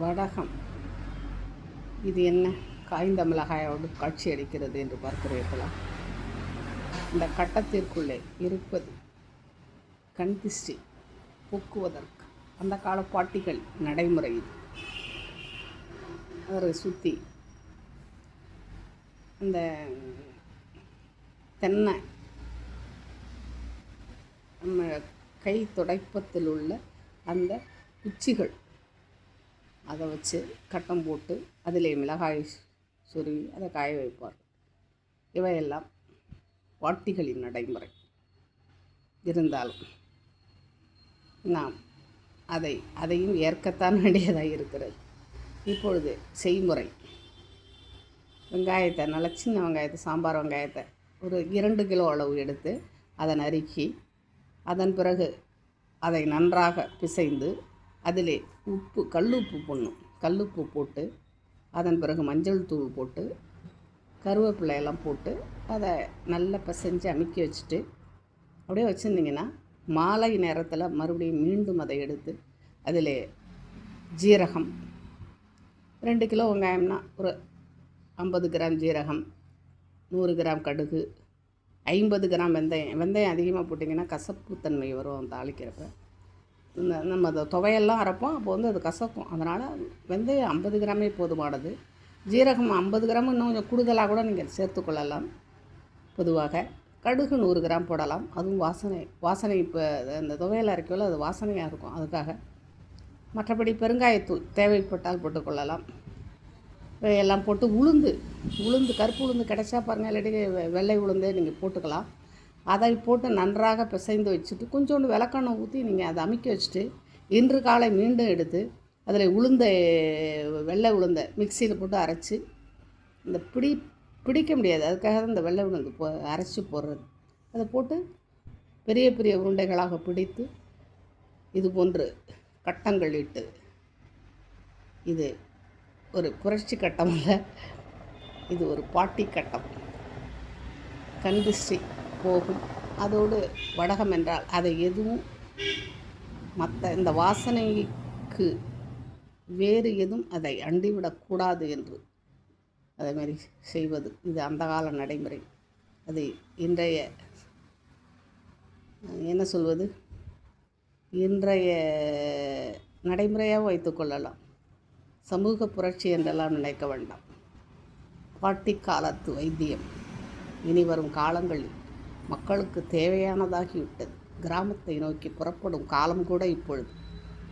வடகம். இது என்ன? காய்ந்த மிளகாயோடு காட்சி அளிக்கிறது என்று பார்க்கிறீர்களா? இந்த கட்டத்திற்குள்ளே இருப்பது கண் திஷ்டி போக்குவதற்கு அந்த கால பாட்டிகள் நடைமுறை. அதை சுற்றி அந்த தென்னை நம்ம கை துடைப்பத்தில் உள்ள அந்த குச்சிகள் அதை வச்சு கட்டம் போட்டு அதிலே மிளகாய் சொருவி அதை காய வைப்பார். இவையெல்லாம் பாட்டிகளின் நடைமுறை. இருந்தாலும் நாம் அதையும் ஏற்கத்தான் வேண்டியதாக இருக்கிறது. இப்பொழுது செய்முறை. வெங்காயத்தை, நல்ல சின்ன வெங்காயத்தை, சாம்பார் வெங்காயத்தை ஒரு 2 கிலோ அளவு எடுத்து அதை நறுக்கி, அதன் பிறகு அதை நன்றாக பிசைந்து அதிலே உப்பு, கல்லுப்பு போடணும். கல்லுப்பு போட்டு அதன் பிறகு மஞ்சள் தூள் போட்டு கருவேப்பிலையெல்லாம் போட்டு அதை நல்லா பிசைஞ்சு அமுக்கி வச்சுட்டு அப்படியே வச்சுருந்திங்கன்னா மாலை நேரத்தில் மறுபடியும் மீண்டும் அதை எடுத்து அதில் ஜீரகம், 2 கிலோ வெங்காயம்னா ஒரு 50 கிராம் ஜீரகம், 100 கிராம் கடுகு, 50 கிராம் வெந்தயம். வெந்தயம் அதிகமாக போட்டிங்கன்னா கசப்புத்தன்மை வரும் தாளிக்கிறப்ப. நம்ம அதை துவையெல்லாம் அரைப்போம், அப்போ அது கசக்கும். அதனால் வெந்தயம் 50 கிராமே போதுமானது. ஜீரகம் 50 கிராம் இன்னும் கொஞ்சம் கூடுதலாக கூட நீங்கள் சேர்த்துக்கொள்ளலாம். பொதுவாக கடுகு 100 கிராம் போடலாம். அதுவும் வாசனை இப்போ அந்த துவையல் அரைக்கல அது வாசனையாக இருக்கும், அதுக்காக. மற்றபடி பெருங்காயத்தூள் தேவைப்பட்டால் போட்டுக்கொள்ளலாம். எல்லாம் போட்டு உளுந்து, கருப்பு உளுந்து கிடைச்சா பாருங்கள், இல்லாட்டி வெள்ளை உளுந்தே நீங்கள் போட்டுக்கலாம். அதை போட்டு நன்றாக பிசைந்து வச்சுட்டு கொஞ்சோண்டு விளக்கெண்ணெய் ஊற்றி நீங்கள் அதை அமுக்கி வச்சுட்டு இன்று காலை மீண்டும் எடுத்து அதில் வெள்ளை உளுந்தை மிக்சியில் போட்டு அரைச்சி, இந்த பிடிக்க முடியாது, அதுக்காக தான் இந்த வெள்ளை உளுந்து அரைச்சி போடுறது. அதை போட்டு பெரிய பெரிய உருண்டைகளாக பிடித்து இது போன்று கட்டங்கள் இட்டு, இது ஒரு புரட்சி கட்டம் அல்ல, இது ஒரு பாட்டி கட்டம். கண் திஷ்டி போகும். அதோடு வடகம் என்றால் அதை எதுவும் மற்ற இந்த வாசனைக்கு வேறு எதுவும் அதை அண்டிவிடக்கூடாது என்று அதேமாதிரி செய்வது. இது அந்த கால நடைமுறை. அது இன்றைய என்ன சொல்வது, இன்றைய நடைமுறையாக வைத்துக்கொள்ளலாம். சமூக புரட்சி என்றெல்லாம் நினைக்க வேண்டாம். பாட்டி காலத்து வைத்தியம் இனி வரும் காலங்களில் மக்களுக்கு தேவையானதாகிவிட்டது. கிராமத்தை நோக்கி புறப்படும் காலம் கூட இப்பொழுது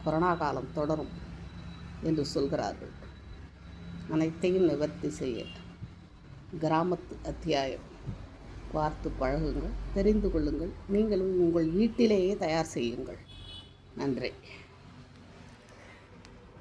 கொரோனா காலம் தொடரும் என்று சொல்கிறார்கள். அனைத்தையும் நிவர்த்தி செய்ய கிராமத்து அத்தியாயம் பார்த்து பழகுங்கள், தெரிந்து கொள்ளுங்கள். நீங்களும் உங்கள் வீட்டிலேயே தயார் செய்யுங்கள். நன்றி.